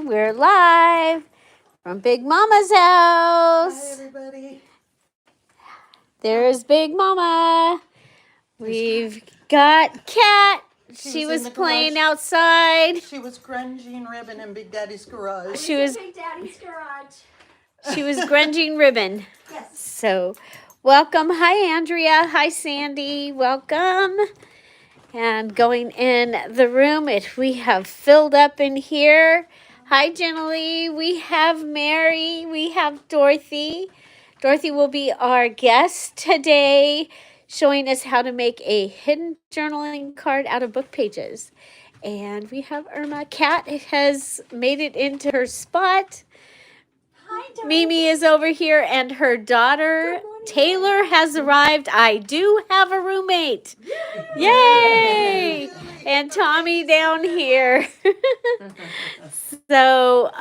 We're live from Big Mama's house. Hi, everybody. There's Big Mama. We've got Kat. She was playing outside. She was grunging ribbon in Big Daddy's garage. She was Big Daddy's garage. She was grunging ribbon. Yes. So, welcome. Hi, Andrea. Hi, Sandy. Welcome. And going in the room, we have filled up in here. Hi, Jenny. We have Mary. We have Dorothy. Dorothy will be our guest today, showing us how to make a hidden journaling card out of book pages. And we have Irma. Kat has made it into her spot. Hi, Dorothy. Mimi is over here, and her daughter Taylor has arrived. I do have a roommate. Yay! And Tommy down here. So,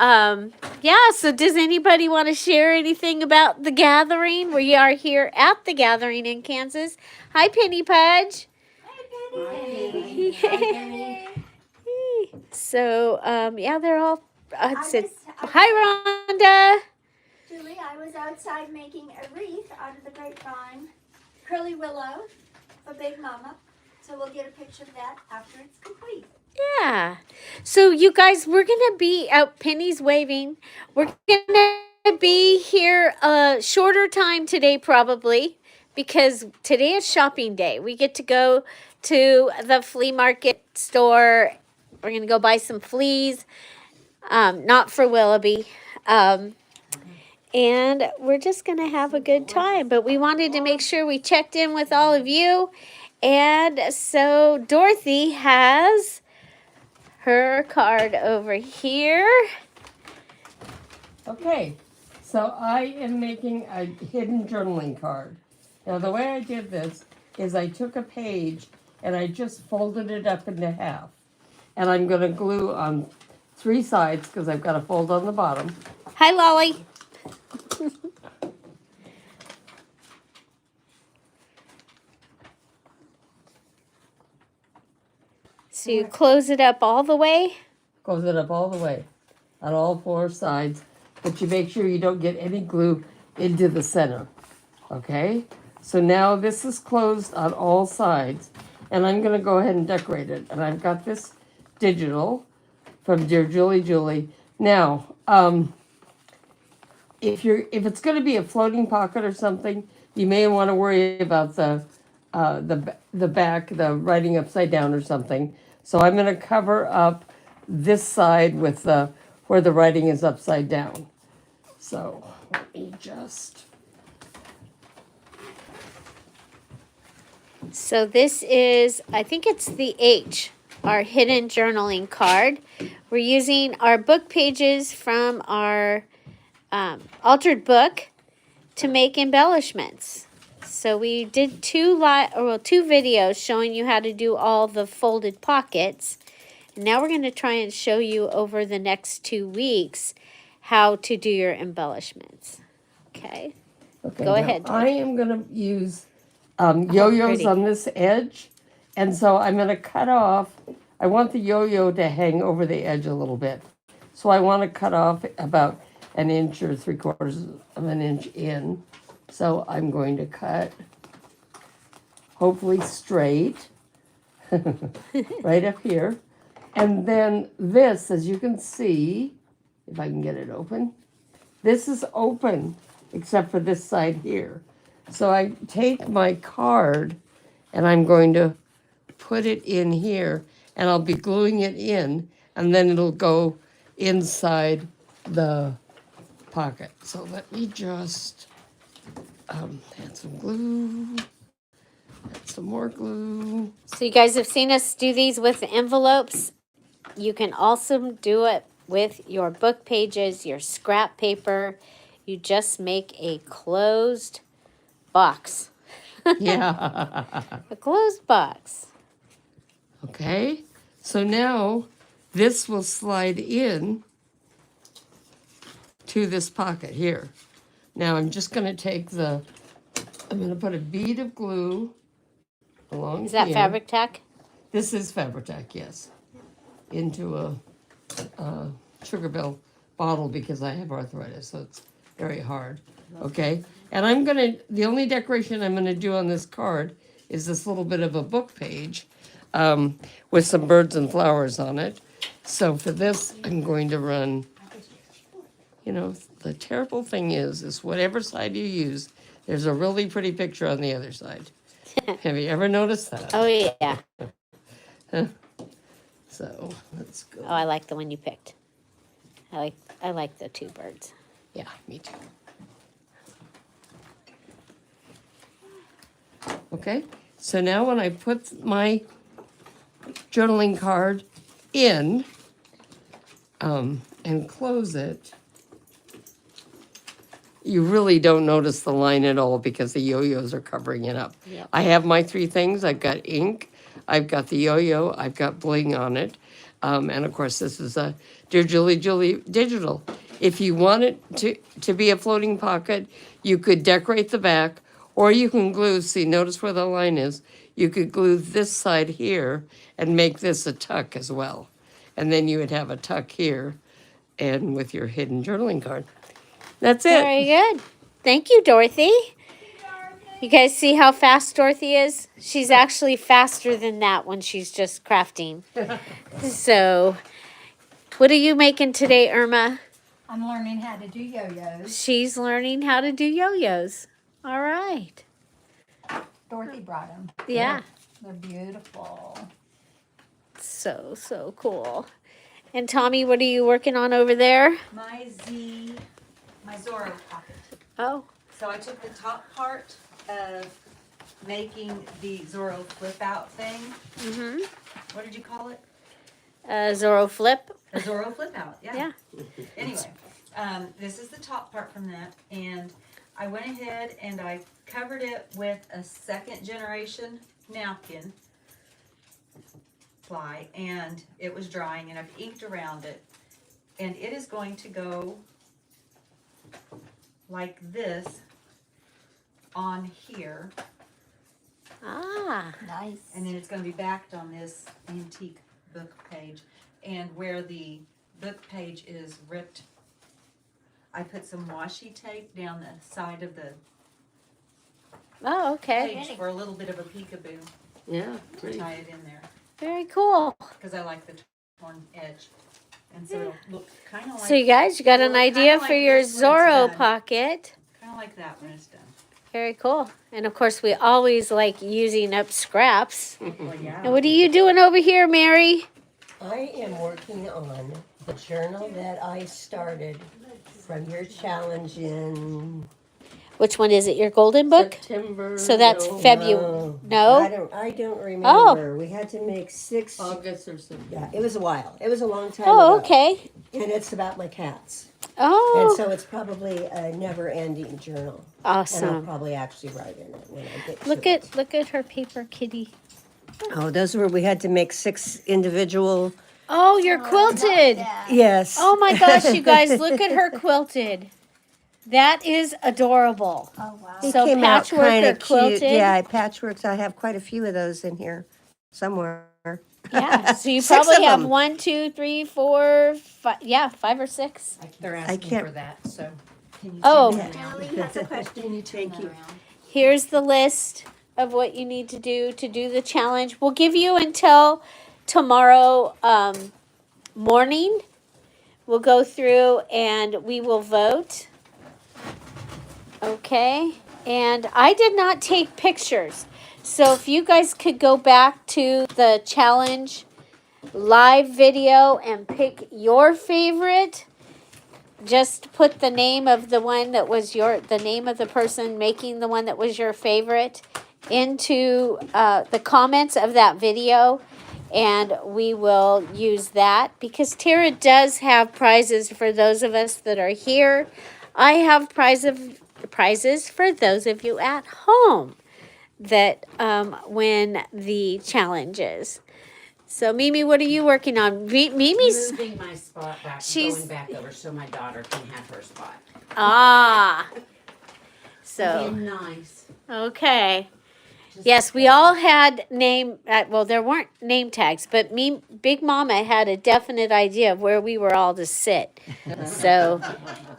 so does anybody want to share anything about the gathering? We are here at the gathering in Kansas. Hi, Penny Pudge. Hi, Penny. Hi, Penny. So, they're all, hi, Rhonda. Julie, I was outside making a wreath out of the grapevine, curly willow for Big Mama. So we'll get a picture of that after it's complete. Yeah. So you guys, we're going to be out. Penny's waving. We're going to be here a shorter time today probably because today is shopping day. We get to go to the flea market store. We're going to go buy some fleas. Not for Willoughby. And we're just going to have a good time. But we wanted to make sure we checked in with all of you. And so Dorothy has her card over here. Okay, so I am making a hidden journaling card. Now the way I did this is I took a page and I just folded it up into half. And I'm going to glue on 3 sides because I've got a fold on the bottom. Hi, Lolly. So you close it up all the way? Close it up all the way on all 4 sides, but you make sure you don't get any glue into the center. Okay? So now this is closed on all sides, and I'm going to go ahead and decorate it. And I've got this digital from DearJulieJulie. Now, if it's going to be a floating pocket or something, you may want to worry about the back, the writing upside down or something. So I'm going to cover up this side with where the writing is upside down. So let me just. So this is, I think it's the H, our hidden journaling card. We're using our book pages from our altered book to make embellishments. So we did 2 videos showing you how to do all the folded pockets. And now we're going to try and show you over the next 2 weeks how to do your embellishments. Okay. Go ahead. I am going to use yo-yos on this edge. And so I'm going to cut off. I want the yo-yo to hang over the edge a little bit. So I want to cut off about 1 inch or 3/4 of an inch in. So I'm going to cut, hopefully straight, right up here. And then this, as you can see, if I can get it open, this is open except for this side here. So I take my card and I'm going to put it in here and I'll be gluing it in and then it'll go inside the pocket. So let me just add some glue, add some more glue. So you guys have seen us do these with envelopes. You can also do it with your book pages, your scrap paper. You just make a closed box. Yeah. A closed box. Okay, so now this will slide in to this pocket here. Now I'm just going to take I'm going to put a bead of glue along here. Is that fabric tack? This is fabric tack, yes. Into a sugar bill bottle because I have arthritis, so it's very hard. Okay, and the only decoration I'm gonna do on this card is this little bit of a book page with some birds and flowers on it. So for this, I'm going to run, the terrible thing is whatever side you use, there's a really pretty picture on the other side. Have you ever noticed that? Oh, yeah. So let's go. Oh, I like the one you picked. I like the two birds. Yeah, me too. Okay, so now when I put my journaling card in and close it, you really don't notice the line at all because the yo-yos are covering it up. Yep. I have my three things. I've got ink, I've got the yo-yo, I've got bling on it. And of course, this is a Dear Julie Digital. If you want it to be a floating pocket, you could decorate the back, or you can glue, see, notice where the line is. You could glue this side here and make this a tuck as well. And then you would have a tuck here and with your hidden journaling card. That's it. Very good. Thank you, Dorothy. You guys see how fast Dorothy is? She's actually faster than that when she's just crafting. So, what are you making today, Irma? I'm learning how to do yo-yos. She's learning how to do yo-yos. All right. Dorothy brought them. Yeah. They're beautiful. So cool. And Tommy, what are you working on over there? My Zorro pocket. Oh. So I took the top part of making the Zorro flip out thing. Mm-hmm. What did you call it? Zorro flip. A Zorro flip out, yeah. Yeah. Anyway, this is the top part from that, and I went ahead and I covered it with a second generation napkin ply, and it was drying, and I've inked around it, and it is going to go like this on here, Ah. Nice. and then it's going to be backed on this antique book page, and where the book page is ripped, I put some washi tape down the side of the Oh, okay. page for a little bit of a peekaboo Yeah, to pretty. tie it in there, Very cool. because I like the torn edge, and so it'll look kind of like, So you guys, you got an Well, idea kinda for like your this when it's Zorro done. pocket. kind of like that when it's done. Very cool. And of course, we always like using up scraps. Well, yeah. And what are you doing over here, Mary? I am working on the journal that I started from your challenge in Which one is it? Your golden book? September. So that's no, February. I No? don't remember. Oh. We had to make 6. August or something. Yeah, it was a while. It was a long time Oh, ago. okay. And it's about my cats. And Oh, so it's probably a never-ending journal. And I'll awesome. probably actually write in it when I get to Look it. at her paper kitty. Oh, those were, we had to make 6 individual. Oh, you're quilted. Yes. Oh my gosh, you guys, look at her quilted. That is adorable. Oh, wow. It So came out patchwork kind or of quilted? cute. Yeah, patchworks. I have quite a few of those in here somewhere. Yeah. So you 6 probably of have them. 1, 2, 3, 4, 5. Yeah, 5 or 6. They're I asking can't- for that, so. Can you Oh. turn that around? Julie has a question. Thank you. Here's the list of what you need to do the challenge. We'll give you until tomorrow morning. We'll go through and we will vote. Okay. And I did not take pictures. So if you guys could go back to the challenge live video and pick your favorite. Just put the name of the one that was the name of the person making the one that was your favorite into the comments of that video, and we will use that because Tara does have prizes for those of us that are here. I have prizes for those of you at home that win the challenges. So Mimi, what are you working on? Mimi's Moving my spot back, She's- going back over so my daughter can have her spot. ah. Being So nice. okay. Yes, we all had well, there weren't name tags, but Big Mama had a definite idea of where we were all to sit. So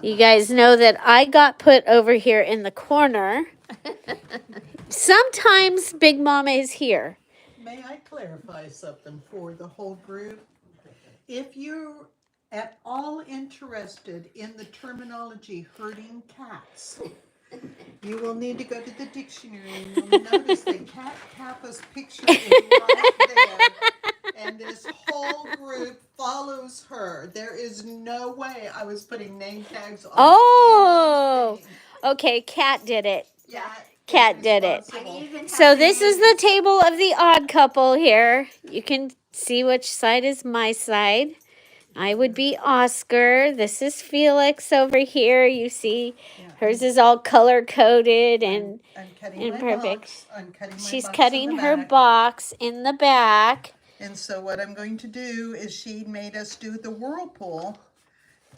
you guys know that I got put over here in the corner. Sometimes Big Mama is here. May I clarify something for the whole group? If you're at all interested in the terminology herding cats, you will need to go to the dictionary and you'll notice that Cat Kappa's picture is right there. And this whole group follows her. There is no way I was putting name tags on. Oh, anything. okay, Cat did it. Cat Cat did it. responsible. So this is the table of the odd couple here. You can see which side is my side. I would be Oscar. This is Felix over here. You see, hers is all color coded and I'm cutting and my perfect. box. I'm cutting my She's box cutting in the her back. box in the back. And so what I'm going to do is she made us do the whirlpool.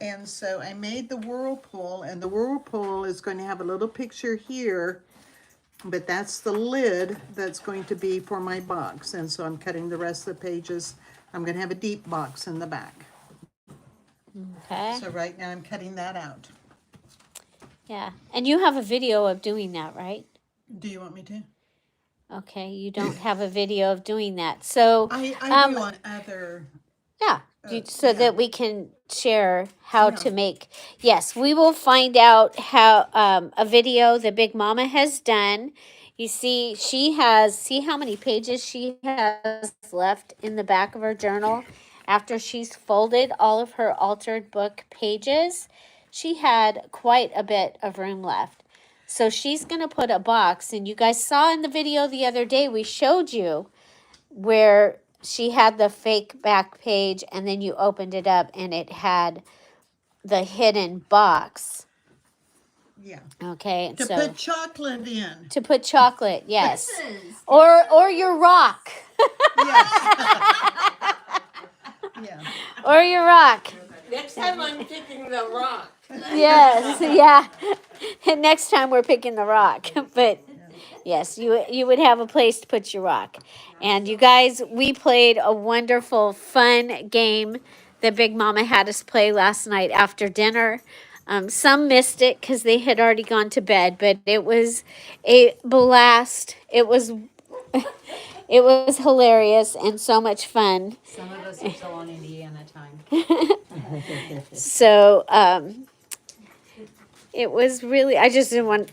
And so I made the whirlpool, and the whirlpool is going to have a little picture here, but that's the lid that's going to be for my box. And so I'm cutting the rest of the pages. I'm going to have a deep box in the back. Okay. So right now I'm cutting that out. Yeah. And you have a video of doing that, right? Do you want me to? Okay. You don't have a video of doing that. So, I do on other. yeah. So yeah. that we can share how Yeah. to make. Yes, we will find out how a video that Big Mama has done. You see, see how many pages she has left in the back of her journal after she's folded all of her altered book pages. She had quite a bit of room left. So she's going to put a box, and you guys saw in the video the other day, we showed you where she had the fake back page and then you opened it up and it had the hidden box. Yeah. Okay. To So put chocolate in. to put chocolate, yes. Or your rock. Yes. Yeah. Or your rock. Next time I'm picking the rock. Yes, yeah. And next time we're picking the rock. But yes, you would have a place to put your rock. And you guys, we played a wonderful, fun game that Big Mama had us play last night after dinner. Some missed it because they had already gone to bed, but it was a blast. It was it was hilarious and so much fun. Some of us are still on Indiana time. So it was really, I just didn't want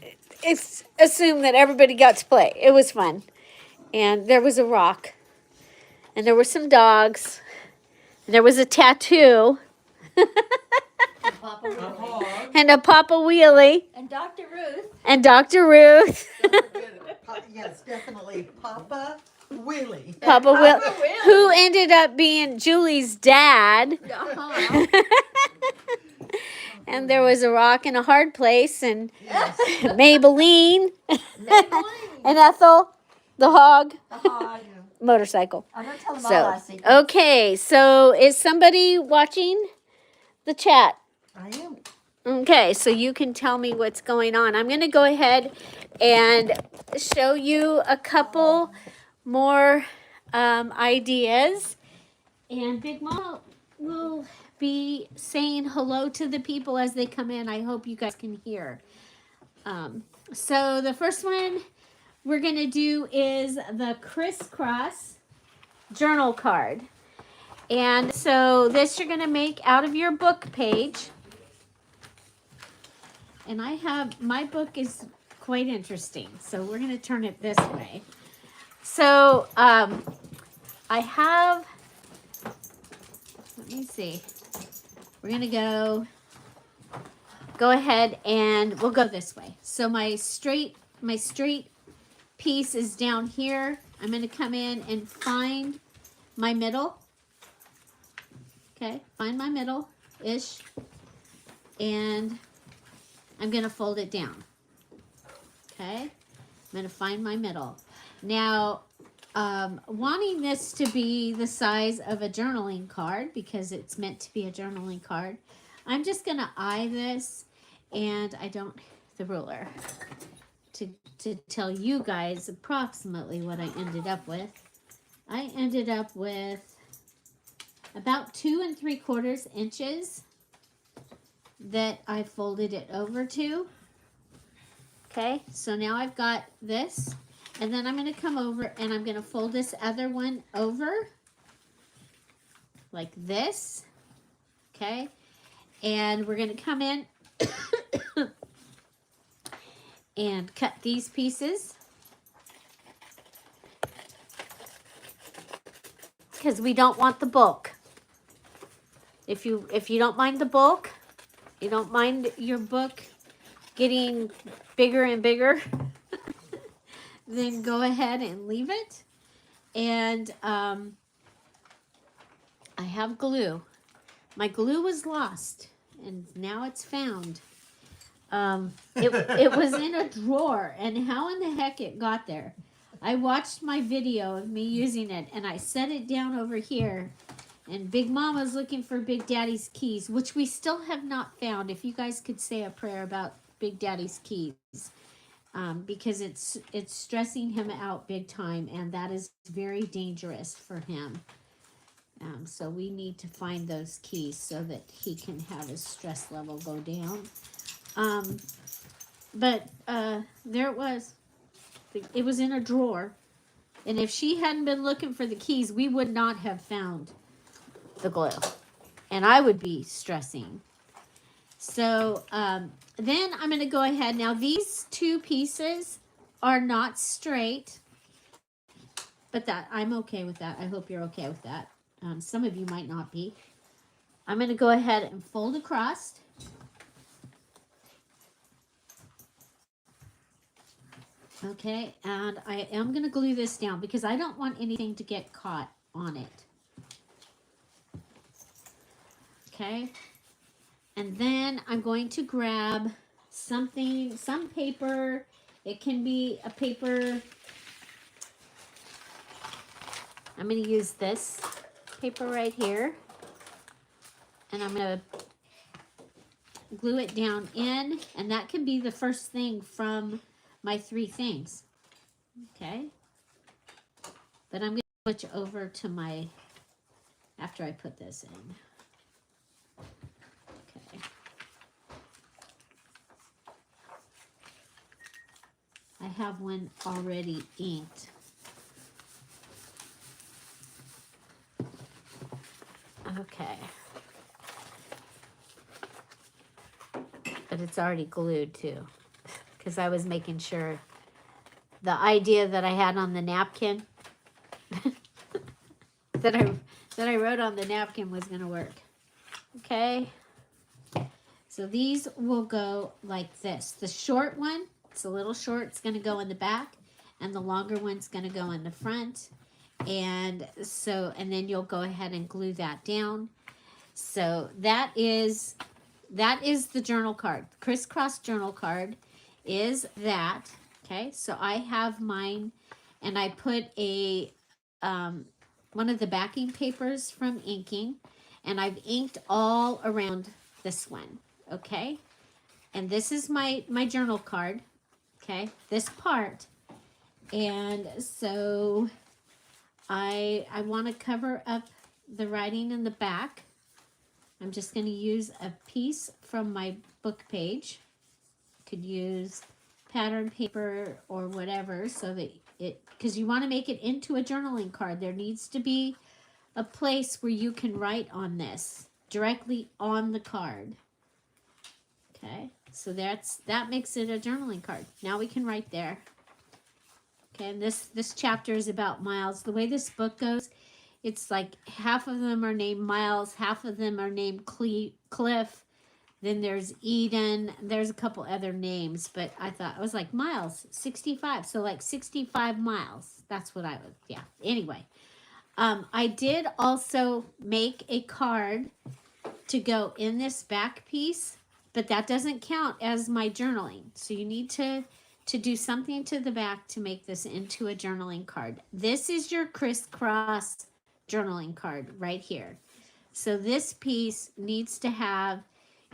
assume that everybody got to play. It was fun. And there was a rock. And there were some dogs. And there was a tattoo. And a Papa Wheelie. And Dr. Ruth. And Dr. Ruth. Yes, definitely. Papa Willie. Papa Will, who ended up being Julie's dad. And there was a rock in a hard place, and Maybelline, and Ethel, the hog, motorcycle. I'm going to tell them all So, our secrets. okay, so is somebody watching the chat? I am. Okay, so you can tell me what's going on. I'm going to go ahead and show you a couple more ideas. And Big Mama will be saying hello to the people as they come in. I hope you guys can hear. So the first one we're going to do is the Crisscross journal card. And so this you're going to make out of your book page. And my book is quite interesting. So we're going to turn it this way. So I have, let me see. We're going to go ahead and we'll go this way. So my straight piece is down here. I'm going to come in and find my middle. Okay, find my middle-ish. And I'm going to fold it down. Okay, I'm going to find my middle. Now, wanting this to be the size of a journaling card, because it's meant to be a journaling card, I'm just going to eye this, and I don't, the ruler, to tell you guys approximately what I ended up with. I ended up with about 2 3/4 inches that I folded it over to. Okay, so now I've got this, and then I'm going to come over and I'm going to fold this other one over like this. Okay, and we're going to come in and cut these pieces because we don't want the bulk. If you don't mind the bulk, you don't mind your book getting bigger and bigger, then go ahead and leave it. And I have glue. My glue was lost, and now it's found. It was in a drawer, and how in the heck it got there? I watched my video of me using it, and I set it down over here, and Big Mama's looking for Big Daddy's keys, which we still have not found. If you guys could say a prayer about Big Daddy's keys, because it's stressing him out big time, and that is very dangerous for him. So we need to find those keys so that he can have his stress level go down. But there it was. It was in a drawer. And if she hadn't been looking for the keys, we would not have found the glue. And I would be stressing. So then I'm going to go ahead. Now these two pieces are not straight. But that I'm okay with that. I hope you're okay with that. Some of you might not be. I'm going to go ahead and fold across. Okay, and I am going to glue this down because I don't want anything to get caught on it. Okay, and then I'm going to grab some paper. It can be a paper. I'm going to use this paper right here, and I'm going to glue it down in, and that can be the first thing from my 3 things. Okay, but I'm going to switch over to my, after I put this in. Okay, I have one already inked. Okay. But it's already glued too, because I was making sure the idea that I had on the napkin that I wrote on the napkin was going to work. Okay. So these will go like this. The short one, it's a little short, it's going to go in the back, and the longer one's going to go in the front. And so, and then you'll go ahead and glue that down. So that is the journal card. Crisscross journal card is that. Okay, so I have mine, and I put a one of the backing papers from inking, and I've inked all around this one. Okay, and this is my journal card. Okay, this part, and so I want to cover up the writing in the back. I'm just going to use a piece from my book page. Could use pattern paper or whatever, so that because you want to make it into a journaling card. There needs to be a place where you can write on this directly on the card. Okay, so that makes it a journaling card. Now we can write there. Okay, and this chapter is about Miles. The way this book goes, it's like half of them are named Miles, half of them are named Cliff. Then there's Eden. There's a couple other names, but I was like, Miles, 65. So like 65 miles. That's what I was, yeah. Anyway, I did also make a card to go in this back piece, but that doesn't count as my journaling. So you need to do something to the back to make this into a journaling card. This is your Crisscross journaling card right here. So this piece needs to have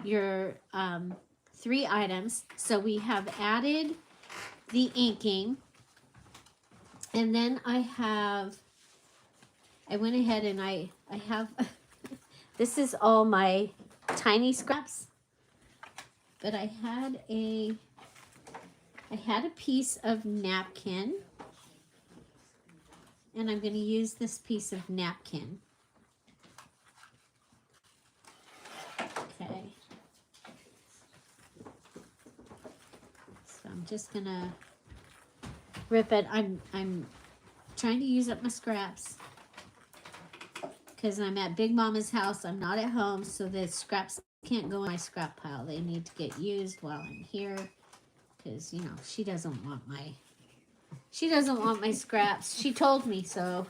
your 3 items. So we have added the inking. And then I went ahead and I have, this is all my tiny scraps, but I had a piece of napkin, and I'm going to use this piece of napkin. Okay. So I'm just going to rip it. I'm trying to use up my scraps because I'm at Big Mama's house. I'm not at home, so the scraps can't go in my scrap pile. They need to get used while I'm here because, you know, she doesn't want my scraps. She told me so.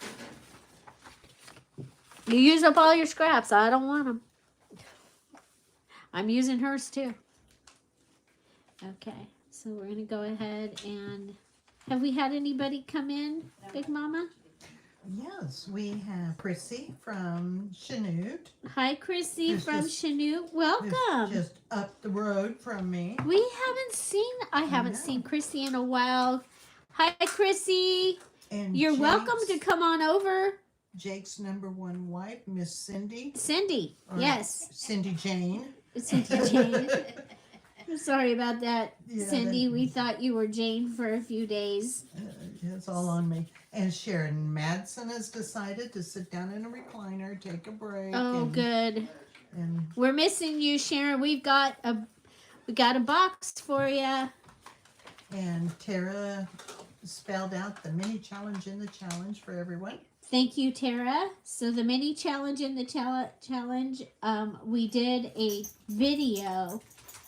You use up all your scraps. I don't want them. I'm using hers too. Okay, so we're gonna go ahead and have we had anybody come in, Big Mama? Yes, we have Chrissy from Chanute. Hi, Chrissy Who's from just- Chanute. Who's Welcome. just up the road from me. I haven't know. seen Chrissy in a while. Hi, Chrissy. And You're welcome to come on over. Jake's number one wife, Miss Cindy. Cindy. or Yes. Cindy Jane. Cindy Jane. I'm sorry about that, Yeah, Cindy. We thought you were Jane for a few days. It's all on me. And Sharon Madsen has decided to sit down in a recliner, take a break. Oh, and, good. And We're missing you, Sharon. We got a box for you. And Tara spelled out the mini challenge in the challenge for everyone. Thank you, Tara. So the mini challenge in the challenge, we did a video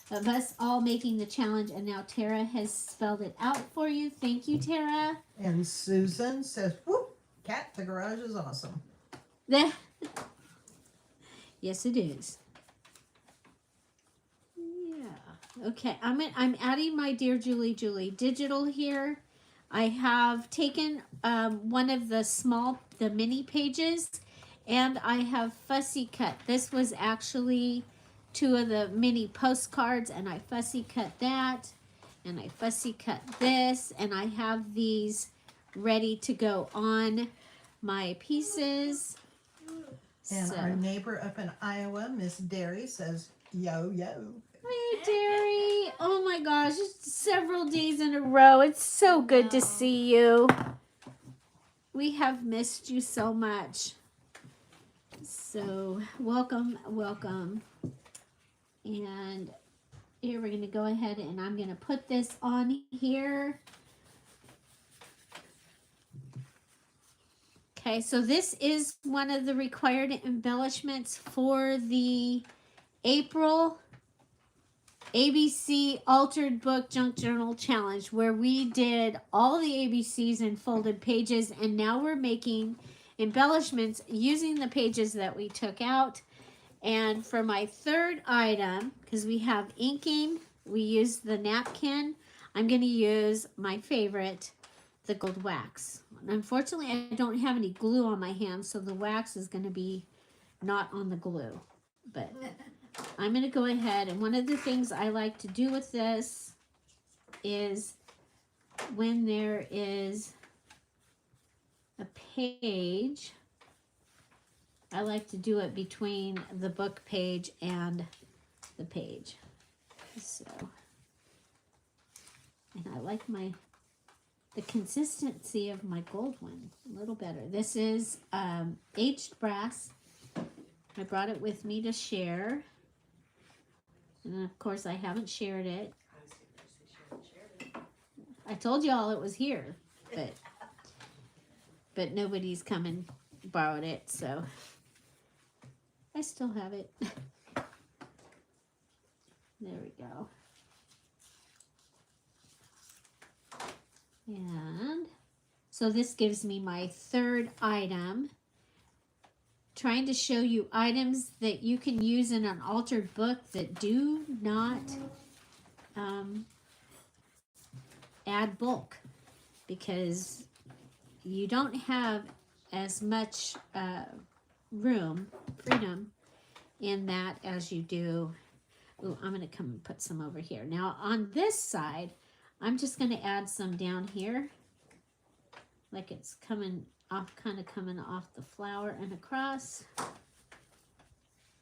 of us all making the challenge, and now Tara has spelled it out for you. Thank you, Tara. And Susan says, whoop, Cat, the garage is awesome. Yes, it is. Yeah. Okay, I'm adding my Dear Julie digital here. I have taken one of the mini pages, and I have fussy cut. This was actually 2 of the mini postcards, and I fussy cut that, and I fussy cut this, and I have these ready to go on my pieces. And So. our neighbor up in Iowa, Miss Derry, says, yo, yo. Hey, Derry. Oh my gosh, it's several days in a row. It's so good to see you. We have missed you so much. So, welcome, welcome. And here we're going to go ahead and I'm going to put this on here. Okay, so this is one of the required embellishments for the April ABC Altered Book Junk Journal Challenge, where we did all the ABCs in folded pages, and now we're making embellishments using the pages that we took out. And for my third item, because we have inking, we use the napkin, I'm going to use my favorite, the gold wax. Unfortunately, I don't have any glue on my hands, so the wax is going to be not on the glue. But I'm going to go ahead, and one of the things I like to do with this is when there is a page, I like to do it between the book page and the page. So, and I like the consistency of my gold one a little better. This is aged brass. I brought it with me to share. And of course, I haven't shared it. I told y'all it was here, but nobody's come and borrowed it, so I still have it. There we go. And so this gives me my third item. Trying to show you items that you can use in an altered book that do not add bulk, because you don't have as much freedom in that as you do. Ooh, I'm going to come and put some over here. Now on this side, I'm just going to add some down here. Like it's coming off, kind of coming off the flower and across.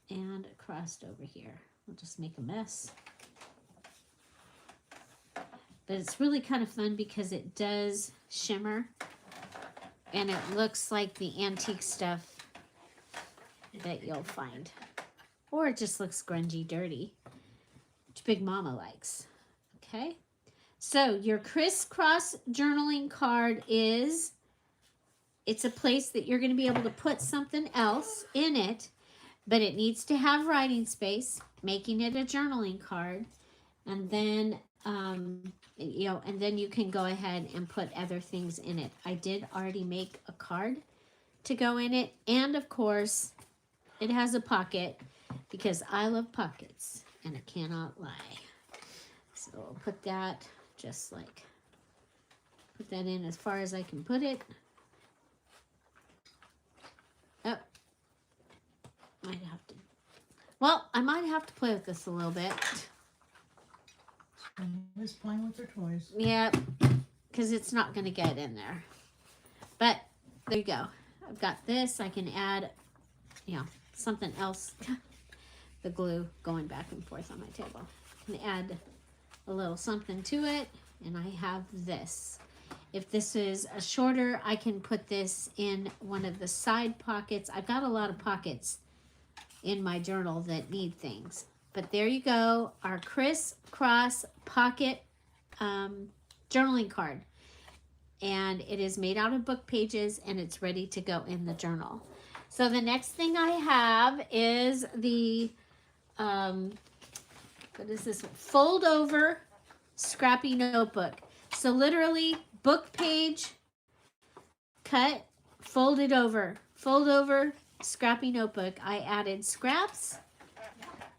And across over here. We'll just make a mess. But it's really kind of fun because it does shimmer. And it looks like the antique stuff that you'll find. Or it just looks grungy dirty, which Big Mama likes. Okay. So your Crisscross journaling card is, it's a place that you're going to be able to put something else in it, but it needs to have writing space, making it a journaling card. And then, you know, and then you can go ahead and put other things in it. I did already make a card to go in it. And of course, it has a pocket because I love pockets and I cannot lie. So I'll put that just like, put that in as far as I can put it. Oh, might have to, well, I might have to play with this a little bit. Always playing with their toys. Yeah, because it's not going to get in there. But there you go. I've got this. I can add, you know, something else. The glue going back and forth on my table. I can add a little something to it. And I have this. If this is a shorter, I can put this in one of the side pockets. I've got a lot of pockets in my journal that need things. But there you go, our Crisscross pocket journaling card. And it is made out of book pages and it's ready to go in the journal. So the next thing I have is the, what is this one? Fold over Scrappy notebook. So literally book page, cut, fold it over. Fold over Scrappy notebook. I added scraps.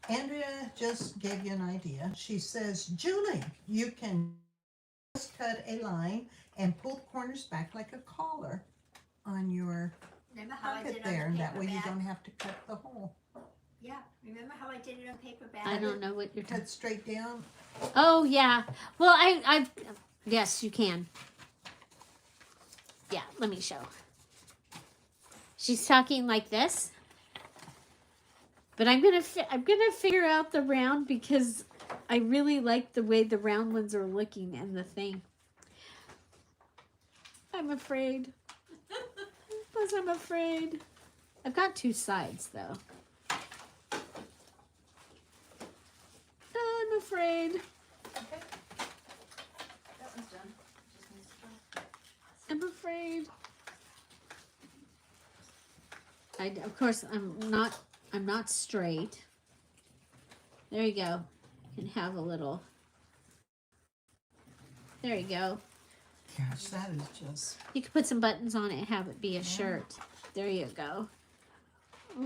Andrea just gave you an idea. She says, Julie, you can just cut a line and pull the corners back like a collar on your Remember how I did pocket it on there, the and paper that way you bag? don't have to cut the hole. Yeah, remember how I did it on paper bag? I don't know what you're talking. Cut straight down. Oh yeah. Well, I yes, you can. Yeah, let me show. She's talking like this. But I'm gonna figure out the round because I really like the way the round ones are looking in the thing. I'm afraid. Because I'm afraid. I've got two sides though. I'm afraid. Okay. That one's done. Just needs to dry. I'm afraid. Of course, I'm not straight. There you go. You can have a little. There you go. Gosh, that is just... You can put some buttons on it and have it be a shirt. There you go.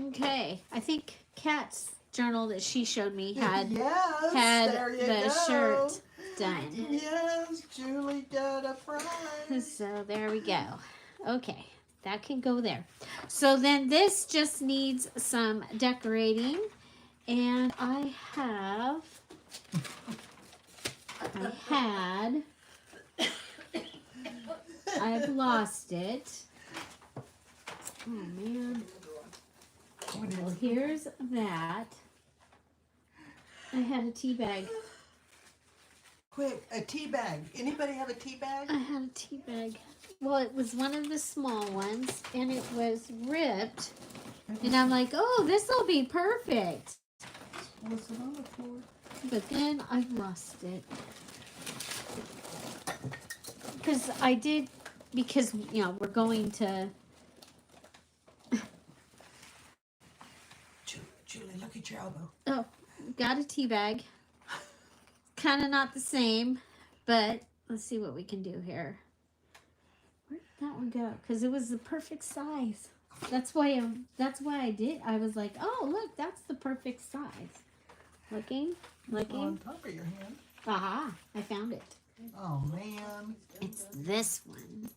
Okay. I think Kat's journal that she showed me had there you the go. shirt done. Yes, Julie got a prize. So there we go. Okay. That can go there. So then this just needs some decorating. And I've lost it. Oh man. Well, here's that. I had a tea bag. Quick, a tea bag. Anybody have a tea bag? I had a tea bag. Well, it was one of the small ones, and it was ripped. And I'm like, oh, this will be perfect. What's it on the floor? But then I lost it. Because, you know, we're going to... Julie, look at your elbow. Oh, got a tea bag. Kind of not the same, but let's see what we can do here. Where did that one go? Because it was the perfect size. That's why I did. I was like, oh, look, that's the perfect size. Looking. On top of your hand. Aha, I found it. Oh, man. It's this one.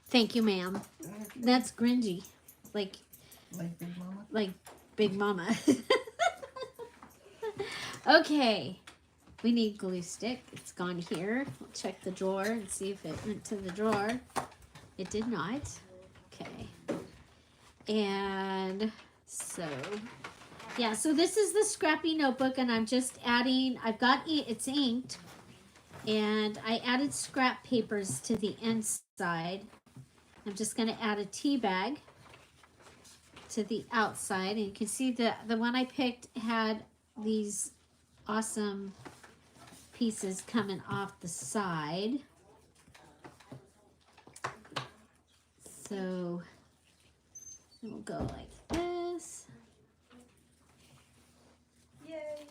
Thank you, ma'am. That's grungy. Like Big Mama? Big Mama. Okay. We need glue stick. It's gone here. We'll check the drawer and see if it went to the drawer. It did not. Okay. And so, yeah, so this is the Scrappy notebook, and I'm just adding, I've got, it's inked, and I added scrap papers to the inside. I'm just going to add a tea bag to the outside, and you can see the one I picked had these awesome pieces coming off the side. So we'll go like this. Yay.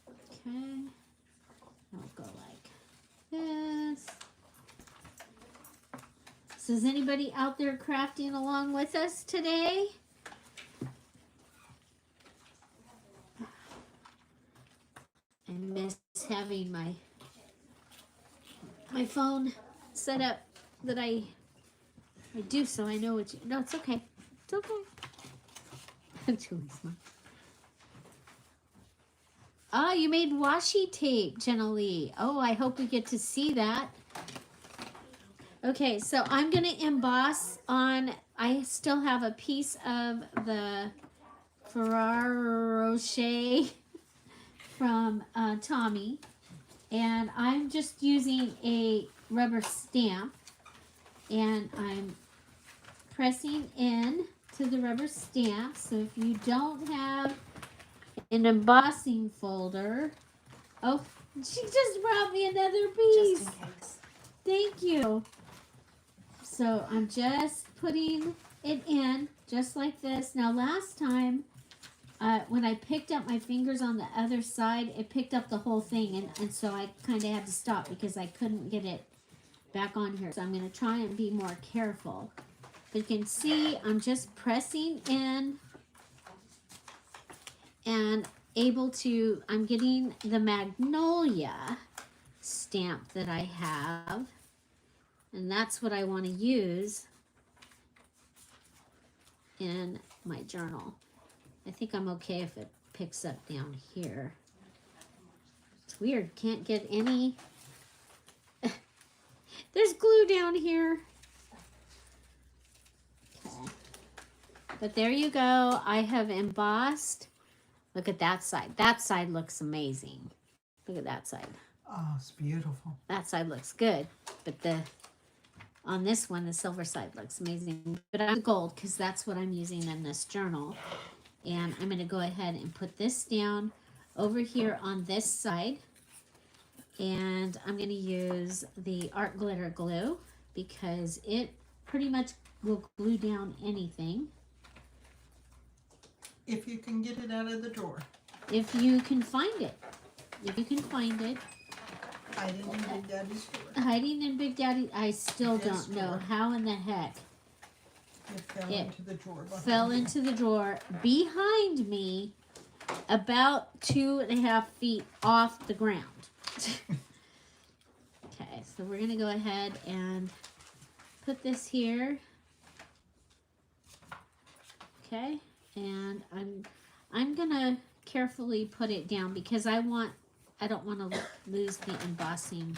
Okay. We'll go like this. So is anybody out there crafting along with us today? I miss having my phone set up that I do, so I know what you, no, it's okay. It's okay. Julie's smart. Ah, you made washi tape, Jenna Lee. Oh, I hope we get to see that. Okay, so I'm gonna emboss on, I still have a piece of the Ferrero Rocher from Tommy, and I'm just using a rubber stamp, and I'm pressing in to the rubber stamp. So if you don't have an embossing folder, oh, she just brought me another piece. Just in case. Thank you. So I'm just putting it in just like this. Now last time, when I picked up my fingers on the other side, it picked up the whole thing, and so I kind of had to stop because I couldn't get it back on here. So I'm going to try and be more careful. But you can see I'm just pressing in and I'm getting the Magnolia stamp that I have, and that's what I want to use in my journal. I think I'm okay if it picks up down here. It's weird, can't get any. There's glue down here. Okay. But there you go. I have embossed. Look at that side. That side looks amazing. Look at that side. Oh, it's beautiful. That side looks good. But on this one, the silver side looks amazing. But I'm gold because that's what I'm using in this journal. And I'm going to go ahead and put this down over here on this side. And I'm going to use the art glitter glue because it pretty much will glue down anything. If you can get it out of the drawer. If you can find it. If you can find it. Hiding in Big Daddy's drawer. Hiding in Big Daddy, I still This don't know drawer. how in the heck It fell It into the drawer. behind fell you. into the drawer behind me about 2.5 feet off the ground. Okay, so we're gonna go ahead and put this here. Okay, and I'm gonna carefully put it down because I don't want to lose the embossing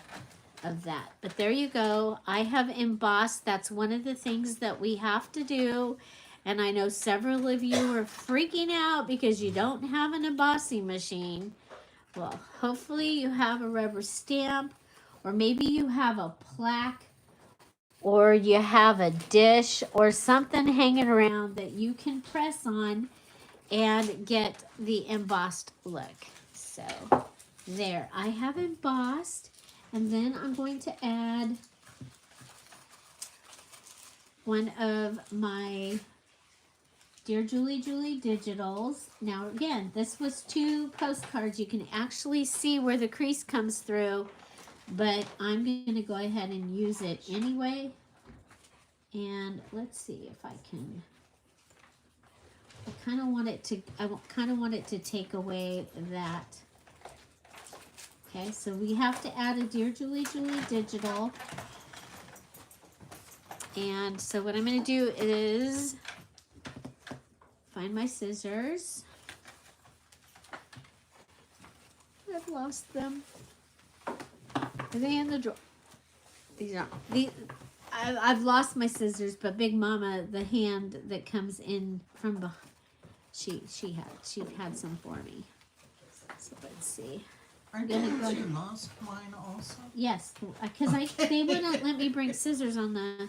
of that. But there you go. I have embossed. That's one of the things that we have to do. And I know several of you are freaking out because you don't have an embossing machine. Well, hopefully you have a rubber stamp, or maybe you have a plaque, or you have a dish or something hanging around that you can press on and get the embossed look. So there, I have embossed, and then I'm going to add one of my Dear Julie digitals. Now again, this was 2 postcards. You can actually see where the crease comes through, but I'm going to go ahead and use it anyway. And let's see if I can. I kind of want it to take away that. Okay, so we have to add a Dear Julie digital. And so what I'm going to do is find my scissors. I've lost them. Are they in the drawer? These are I've lost my scissors, but Big Mama, the hand that comes in from behind, she had some for me. So let's see. Aren't Gonna you go- you lost mine also? Yes, because they wouldn't let me bring scissors on the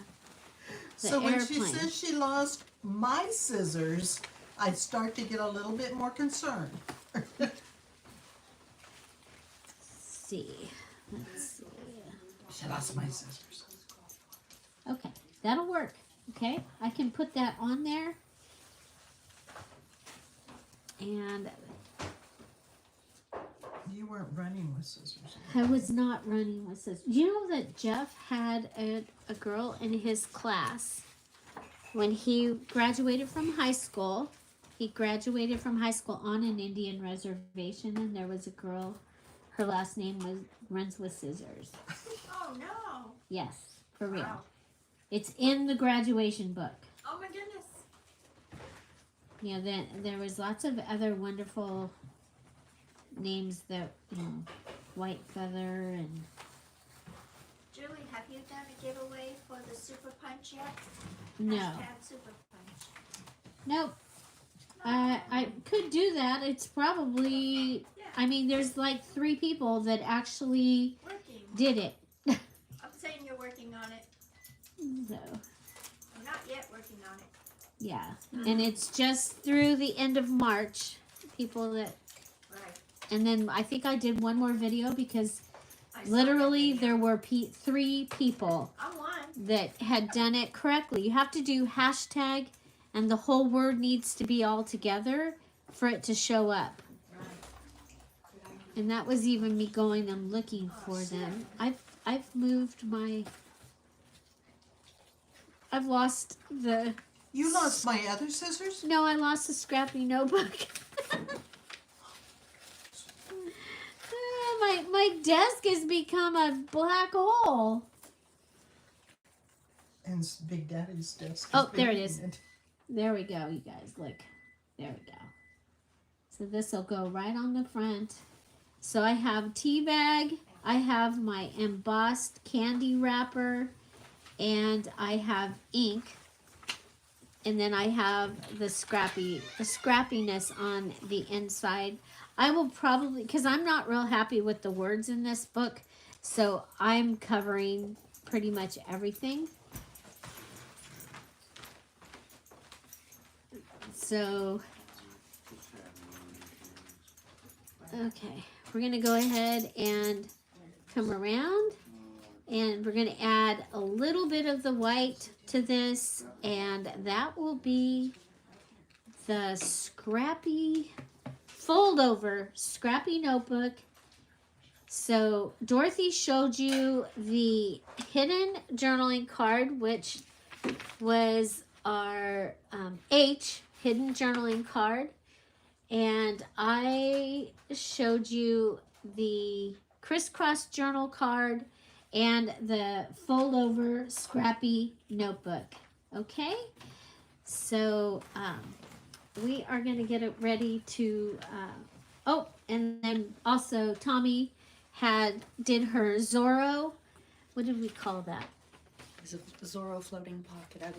So when she airplane. says she lost my scissors, I start to get a little bit more concerned. See. Let's see. She lost my scissors. Okay, that'll work. Okay, I can put that on there. And You weren't running with scissors. I was not running with scissors. You know that Jeff had a girl in his class when he graduated from high school. He graduated from high school on an Indian reservation, and there was a girl. Her last name was runs with scissors. Oh no. Yes, for real. Wow. It's in the graduation book. Oh my goodness. Yeah, then there was lots of other wonderful names that, White Feather and Julie, have you done a giveaway for the Super Punch yet? no. Hashtag Super Punch. Nope. I could do that. It's probably, I mean, there's like 3 people that actually Working. did it. I'm saying you're working on it. So, I'm not yet working on it. yeah. And it's just through the end of March. People that, Right. and then I think I did one more video because I saw literally that there video. were 3 people I'm one. that had done it correctly. You have to do hashtag and the whole word needs to be all together for it to show up. And that was even me going and looking for them. I've moved my, I've lost the, You lost my other scissors? no, I lost the Scrappy notebook. My desk has become a black hole. And Big Daddy's desk. Oh, has there been it is. in There we go, you guys. Look. There we go. So this will go right on the front. So I have tea bag. I have my embossed candy wrapper. And I have ink. And then I have the scrappiness on the inside. I will probably, because I'm not real happy with the words in this book. So I'm covering pretty much everything. So, okay, we're going to go ahead and come around and we're going to add a little bit of the white to this, and that will be the Scrappy foldover Scrappy notebook. So Dorothy showed you the hidden journaling card, which was our H hidden journaling card, and I showed you the Crisscross journal card and the foldover Scrappy notebook. Okay, so we are going to get it ready to oh, and then also Tommy did her Zorro, what did we call that? It's a Zorro floating pocket, I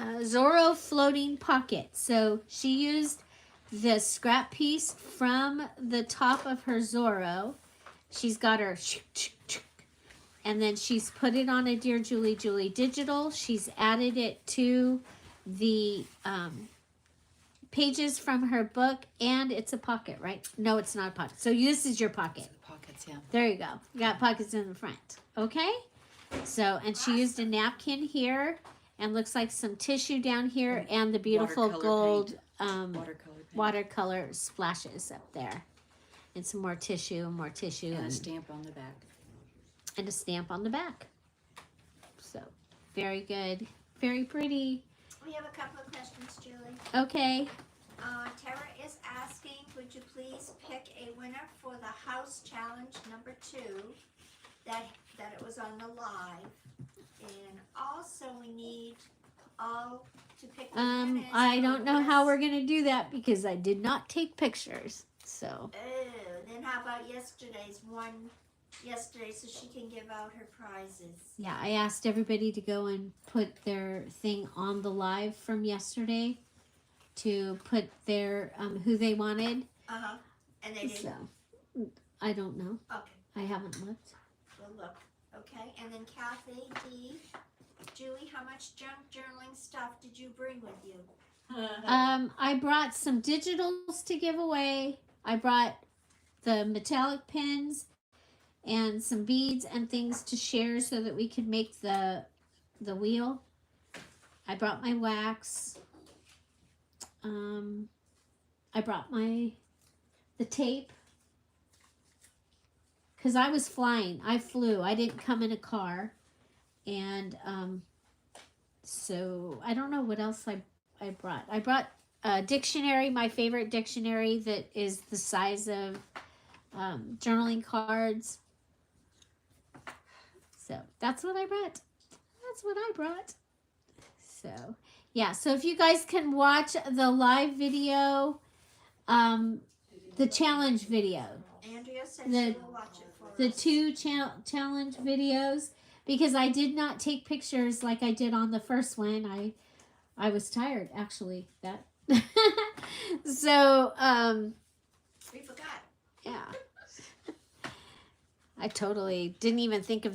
believe. Zorro floating pocket. So she used the scrap piece from the top of her Zorro. She's got her, and then she's put it on a Dear Julie Julie digital. She's added it to the pages from her book, and it's a pocket, right? No, it's not a pocket. So this is your pocket. Pockets, yeah. There you go. You got pockets in the front. Okay? So, and she used a napkin here, and looks like some tissue down here, and the beautiful Watercolor gold Watercolor paint. watercolor splashes up there. And some more tissue, and more tissue, And a and stamp on the back. a stamp on the back. So, very good. Very pretty. We have a couple of questions, Julie. Okay. Tara is asking, would you please pick a winner for the house challenge number 2 that it was on the live, and also we need all to pick the winners I for don't know how West- we're gonna do that because I did not take pictures. So, Oh, then how about yesterday's one yesterday so she can give out her prizes? Yeah, I asked everybody to go and put their thing on the live from yesterday to put their who they wanted. Uh-huh. And they didn't? So I don't know. Okay, I haven't looked. we'll look. Okay, and then Kathy D. Julie, how much junk journaling stuff did you bring with you? I brought some digitals to give away. I brought the metallic pins and some beads and things to share so that we could make the wheel. I brought my wax. I brought the tape because I was flying. I flew. I didn't come in a car, and so I don't know what else I brought. I brought a dictionary, my favorite dictionary that is the size of journaling cards. So that's what I brought. That's what I brought. So yeah, so if you guys can watch the live video, the challenge video, Andrea said The- she will watch it for the us. two challenge videos, because I did not take pictures like I did on the first one. I was tired actually. That so We forgot. yeah. I totally didn't even think of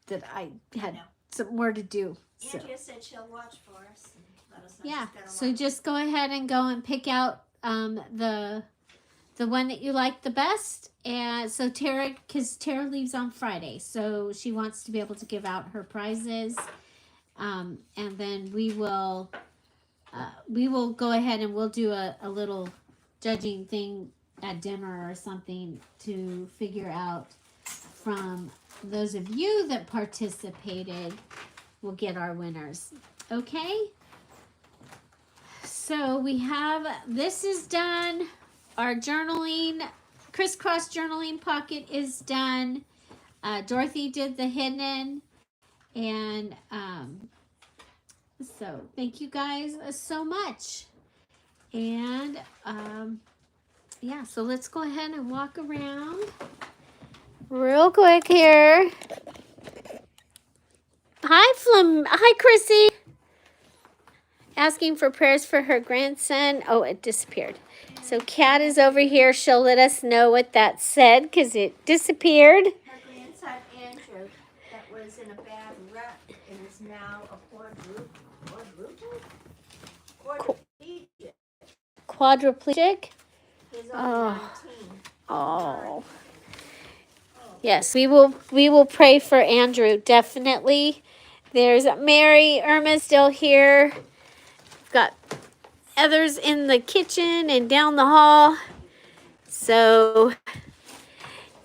that I had No. some more to do. So Andrea said she'll watch for us and let us know yeah, she's gonna so watch. just go ahead and go and pick out the one that you like the best. And so Tara, because Tara leaves on Friday, so she wants to be able to give out her prizes. And then we will go ahead and we'll do a little judging thing at dinner or something to figure out from those of you that participated. We'll get our winners. Okay? So we have, this is done. Our journaling, crisscross journaling pocket is done. Dorothy did the hidden. And so thank you guys so much. And yeah, so let's go ahead and walk around real quick here. Hi Chrissy. Asking for prayers for her grandson. Oh, it disappeared. So Kat is over here. She'll let us know what that said because it disappeared. Her grandson Andrew, that was in a bad wreck and is now a quadriplegic. Quadriplegic. He's Oh. only 19. Oh. Yes, we will pray for Andrew, definitely. There's Mary. Irma's still here. We've got others in the kitchen and down the hall. So,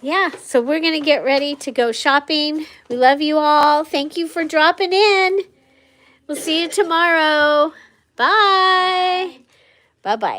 yeah, so we're going to get ready to go shopping. We love you all. Thank you for dropping in. We'll see you tomorrow. Bye. Bye-bye.